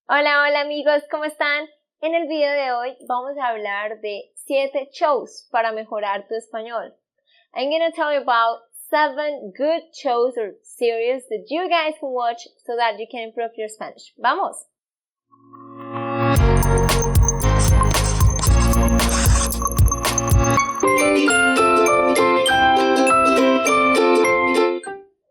Hola, hola amigos, ¿cómo están? En el video de hoy vamos a hablar de 7 shows para mejorar tu español. I'm going to tell you about 7 good shows or series that you guys can watch so that you can improve your Spanish. ¡Vamos!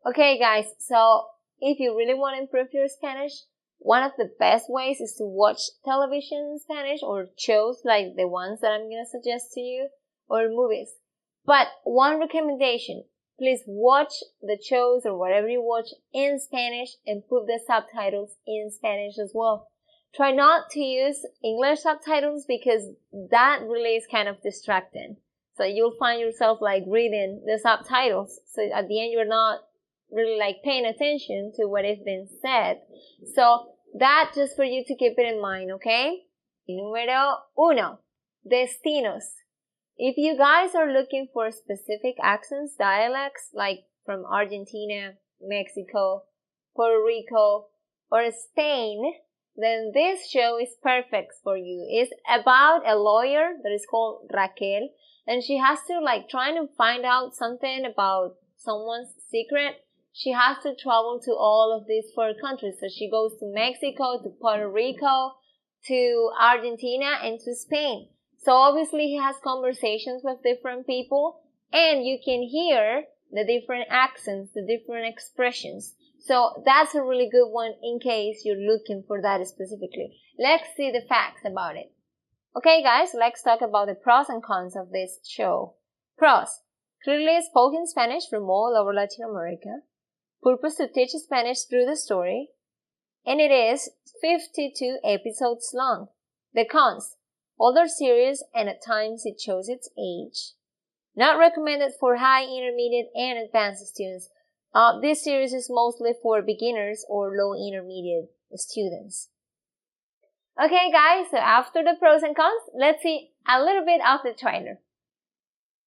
Okay guys, so if you really want to improve your Spanish, one of the best ways is to watch television in Spanish or shows like the ones that I'm going to suggest to you, or movies. But one recommendation, please watch the shows or whatever you watch in Spanish and put the subtitles in Spanish as well. Try not to use English subtitles because that really is kind of distracting. So you'll find yourself like reading the subtitles. So at the end you're not really like paying attention to what is being said. So that just for you to keep it in mind, okay? Número 1. Destinos. If you guys are looking for specific accents, dialects, like from Argentina, Mexico, Puerto Rico, or Spain, then this show is perfect for you. It's about a lawyer that is called Raquel, and she has to like trying to find out something about someone's secret. She has to travel to all of these 4 countries. So she goes to Mexico, to Puerto Rico, to Argentina, and to Spain. So obviously he has conversations with different people, and you can hear the different accents, the different expressions. So that's a really good one in case you're looking for that specifically. Let's see the facts about it. Okay guys, let's talk about the pros and cons of this show. Pros. Clearly spoken Spanish from all over Latin America. Purpose to teach Spanish through the story. And it is 52 episodes long. The cons. Older series and at times it shows its age. Not recommended for high, intermediate, and advanced students. This series is mostly for beginners or low intermediate students. Okay guys, so after the pros and cons, let's see a little bit of the trailer.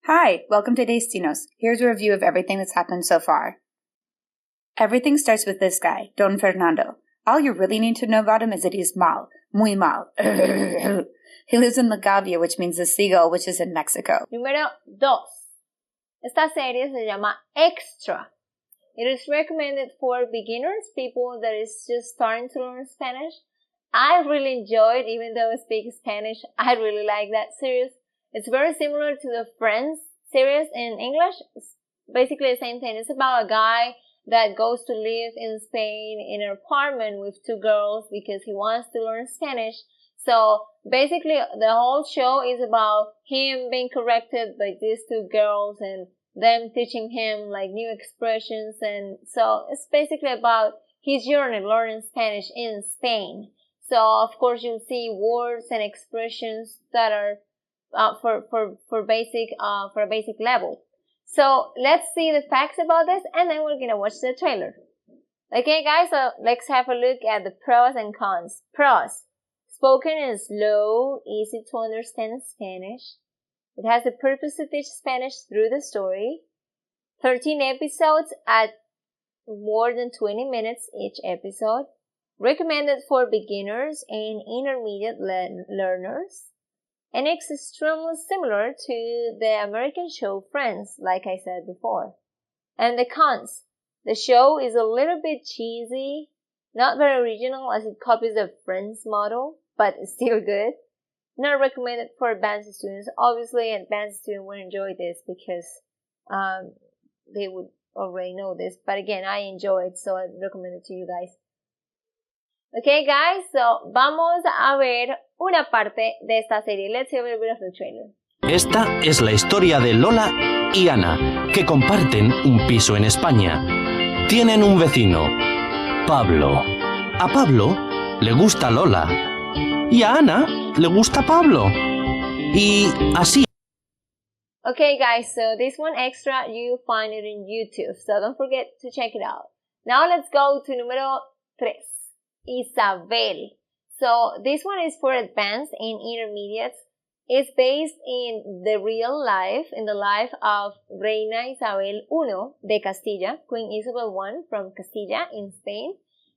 Hi, welcome to Destinos. Here's a review of everything that's happened so far. Everything starts with this guy, Don Fernando. All you really need to know about him is that he's mal, muy mal. He lives in La Gavia, which means the seagull, which is in Mexico. Número 2. Esta serie se llama Extra. It is recommended for beginners, people that is just starting to learn Spanish. I really enjoyed, even though I speak Spanish, I really like that series. It's very similar to the Friends series in English. It's basically the same thing. It's about a guy that goes to live in Spain in an apartment with 2 girls because he wants to learn Spanish. So basically the whole show is about him being corrected by these 2 girls and them teaching him like new expressions. And so it's basically about his journey learning Spanish in Spain. So of course you'll see words and expressions that are for a basic level. So let's see the facts about this and then we're gonna watch the trailer. Okay guys, so let's have a look at the pros and cons. Pros. Spoken in slow, easy to understand Spanish. It has the purpose to teach Spanish through the story. 13 episodes at more than 20 minutes each episode. Recommended for beginners and intermediate learners. And it's extremely similar to the American show Friends, like I said before. And the cons. The show is a little bit cheesy, not very original as it copies the Friends model, but it's still good. Not recommended for advanced students. Obviously, an advanced student would enjoy this because they would already know this. But again, I enjoy it, so I recommend it to you guys. Okay guys, so vamos a ver una parte de esta serie. Let's see a little bit of the trailer. Esta es la historia de Lola y Ana, que comparten un piso en España. Tienen un vecino, Pablo. A Pablo le gusta Lola y a Ana le gusta Pablo. Y así. Okay guys, so this one extra, you find it in YouTube, so don't forget to check it out. Now let's go to número 3. Isabel. So this one is for advanced and intermediates. It's based in the real life, in the life of Reina Isabel I de Castilla, Queen Isabel I from Castilla in Spain.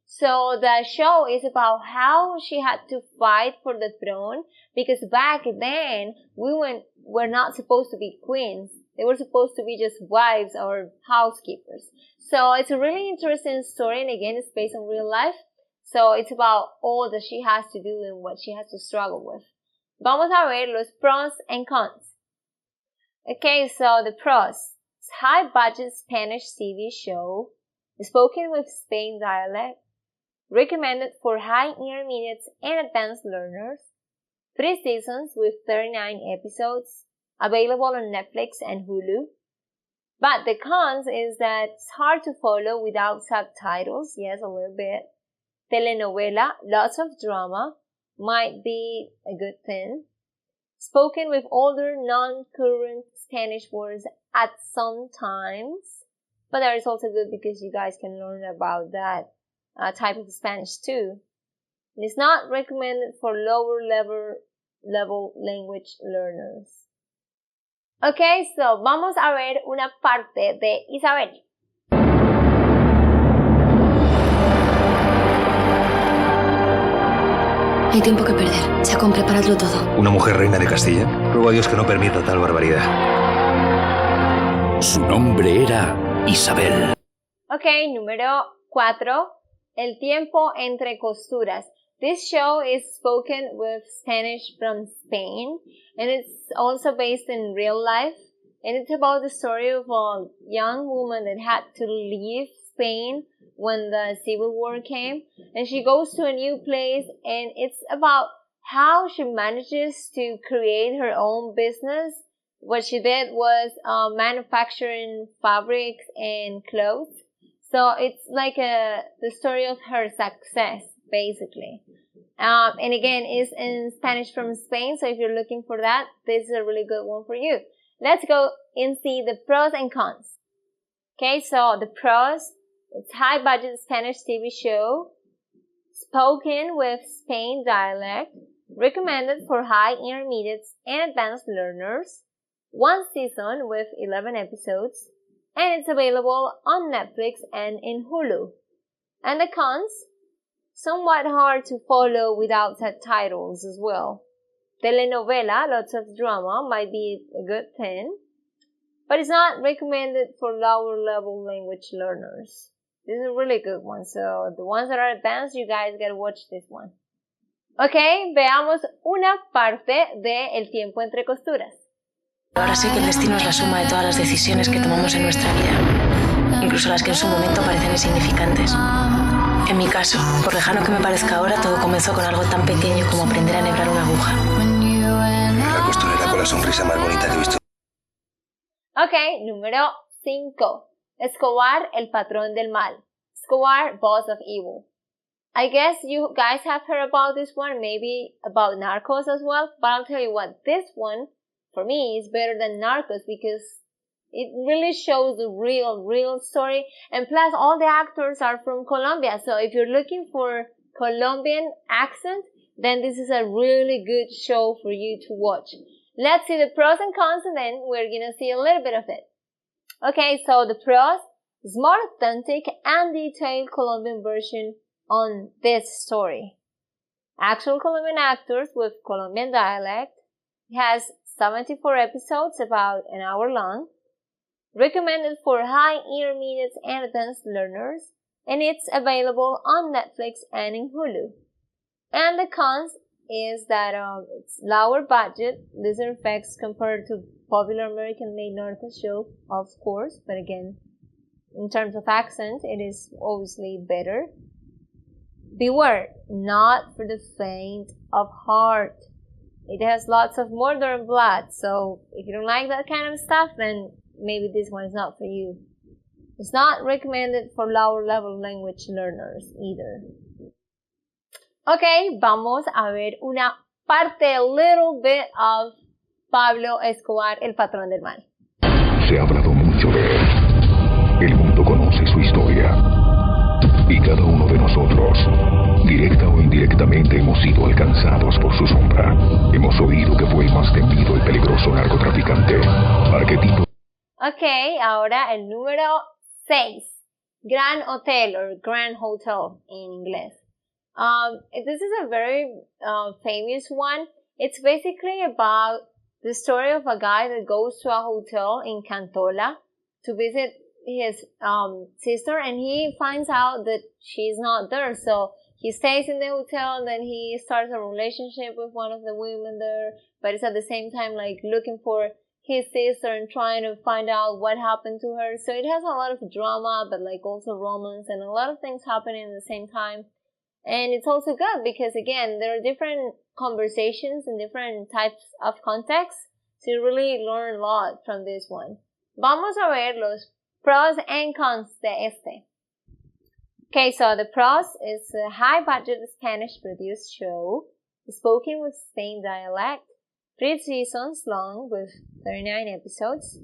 So the show is about how she had to fight for the throne, because back then women were not supposed to be queens. They were supposed to be just wives or housekeepers. So it's a really interesting story, and again, it's based on real life. So it's about all that she has to do and what she has to struggle with. Vamos a ver los pros and cons. Okay, so the pros. It's high-budget Spanish TV show, spoken with Spain dialect, recommended for high intermediate and advanced learners, 3 seasons with 39 episodes, available on Netflix and Hulu. But the cons is that it's hard to follow without subtitles. Yes, a little bit. Telenovela, lots of drama, might be a good thing. Spoken with older, non-current Spanish words at some times. But that is also good because you guys can learn about that type of Spanish too. And it's not recommended for lower level language learners. Okay, so vamos a ver una parte de Isabel. Hay tiempo que perder. Chacón, preparadlo todo. ¿Una mujer reina de Castilla? Ruego a Dios que no permita tal barbaridad. Su nombre era Isabel. Okay, número 4. El tiempo entre costuras. This show is spoken with Spanish from Spain, and it's also based in real life. And it's about the story of a young woman that had to leave Spain when the Civil War came. And she goes to a new place, and it's about how she manages to create her own business. What she did was manufacturing fabrics and clothes. So it's like the story of her success, basically. And again, it's in Spanish from Spain, so if you're looking for that, this is a really good one for you. Let's go and see the pros and cons. Okay, so the pros, it's high-budget Spanish TV show, spoken with Spain dialect, recommended for high, intermediate, and advanced learners, 1 season with 11 episodes, and it's available on Netflix and in Hulu. And the cons, somewhat hard to follow without subtitles as well. Telenovela, lots of drama, might be a good thing, but it's not recommended for lower level language learners. This is a really good one, so the ones that are advanced, you guys gotta watch this one. Ok, veamos una parte de El tiempo entre costuras. Ahora sé que el destino es la suma de todas las decisiones que tomamos en nuestra vida, incluso las que en su momento parecen insignificantes. En mi caso, por lejano que me parezca ahora, todo comenzó con algo tan pequeño como aprender a enhebrar una aguja. La costurera con la sonrisa más bonita que he visto. Ok, número 5. Escobar, el patrón del mal. Escobar, boss of evil. I guess you guys have heard about this one, maybe about Narcos as well, but I'll tell you what, this one, for me, is better than Narcos because it really shows the real story, and plus all the actors are from Colombia, so if you're looking for Colombian accent, then this is a really good show for you to watch. Let's see the pros and cons, and then we're gonna see a little bit of it. Okay, so the pros is more authentic and detailed Colombian version on this story. Actual Colombian actors with Colombian dialect. It has 74 episodes, about an hour long. Recommended for high, intermediate, and advanced learners. And it's available on Netflix and in Hulu. And the cons is that it's lower budget, lesser effects compared to popular American-made Narcos show, of course. But again, in terms of accent, it is obviously better. Beware, not for the faint of heart. It has lots of murder and blood, so if you don't like that kind of stuff, then maybe this one is not for you. It's not recommended for lower level language learners either. Ok, vamos a ver una parte, a little bit of Pablo Escobar, el patrón del mal. Se ha hablado mucho de él. El mundo conoce su historia. Y cada uno de nosotros, directa o indirectamente, hemos sido alcanzados por su sombra. Hemos oído que fue el más temido y peligroso narcotraficante. Arquetipo. Ok, ahora el número 6. Gran Hotel or Grand Hotel in English. This is a very famous one. It's basically about the story of a guy that goes to a hotel in Cantola to visit his sister, and he finds out that she's not there. So he stays in the hotel, and then he starts a relationship with one of the women there, but it's at the same time like looking for his sister and trying to find out what happened to her. So it has a lot of drama, but like also romance and a lot of things happening at the same time. And it's also good because, again, there are different conversations and different types of contexts. So you really learn a lot from this one. Vamos a ver los pros and cons de este. Okay, so the pros is a high-budget Spanish produced show, spoken with Spain dialect, 3 seasons long with 39 episodes,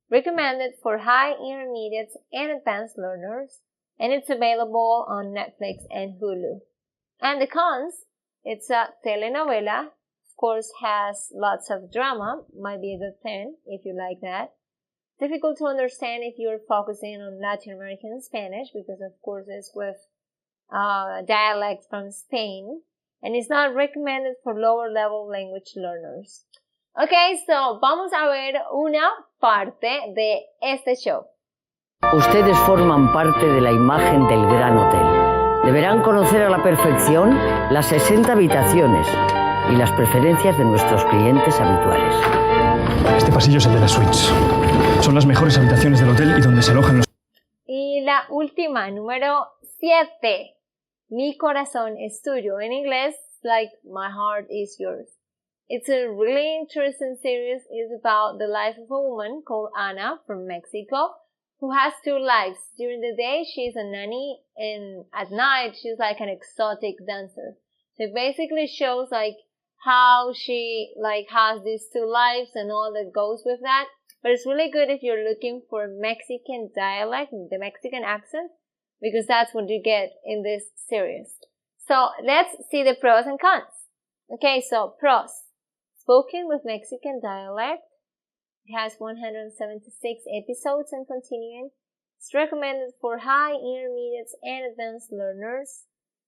recommended for high, intermediate, and advanced learners, and it's available on Netflix and Hulu. And the cons, it's a telenovela, of course has lots of drama, might be a good thing if you like that. Difficult to understand if you're focusing on Latin American Spanish because of course it's with dialect from Spain, and it's not recommended for lower level language learners. Okay, so vamos a ver una parte de este show. Ustedes forman parte de la imagen del Gran Hotel. Deberán conocer a la perfección las 60 habitaciones y las preferencias de nuestros clientes habituales. Este pasillo es el de las suites. Son las mejores habitaciones del hotel y donde se alojan los... Y la última, número 7. Mi corazón es tuyo. En inglés, like my heart is yours. It's a really interesting series. It's about the life of a woman called Ana from Mexico, who has 2 lives. During the day, she's a nanny, and at night, she's like an exotic dancer. So it basically shows like how she like has these 2 lives and all that goes with that. But it's really good if you're looking for Mexican dialect, the Mexican accent, because that's what you get in this series. So let's see the pros and cons. Okay, so pros. Spoken with Mexican dialect. It has 176 episodes and continuing. It's recommended for high, intermediate, and advanced learners.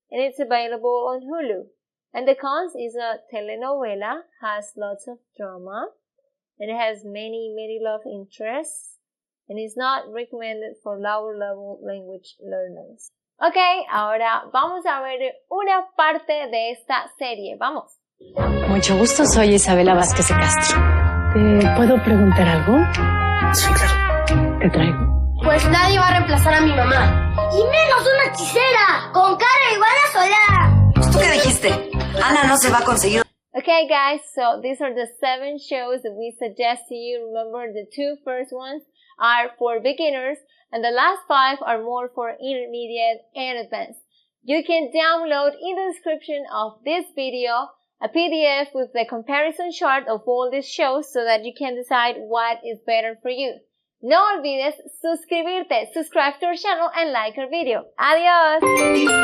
And it's available on Hulu. And the cons is a telenovela, has lots of drama, and it has many love interests, and it's not recommended for lower level language learners. Okay, ahora vamos a ver una parte de esta serie. Vamos. Mucho gusto, soy Isabela Vázquez de Castro. ¿Te puedo preguntar algo? Sí, claro. Te traigo. Pues nadie va a reemplazar a mi mamá. Y menos una hechicera, con cara igual a Solar. ¿Tú qué dijiste? Ana no se va a conseguir. Okay guys, so these are the 7 shows that we suggest to you. Remember, the 2 first ones are for beginners, and the last 5 are more for intermediate and advanced. You can download in the description of this video a PDF with the comparison chart of all these shows so that you can decide what is better for you. No olvides suscribirte, subscribe to our channel and like our video. Adiós!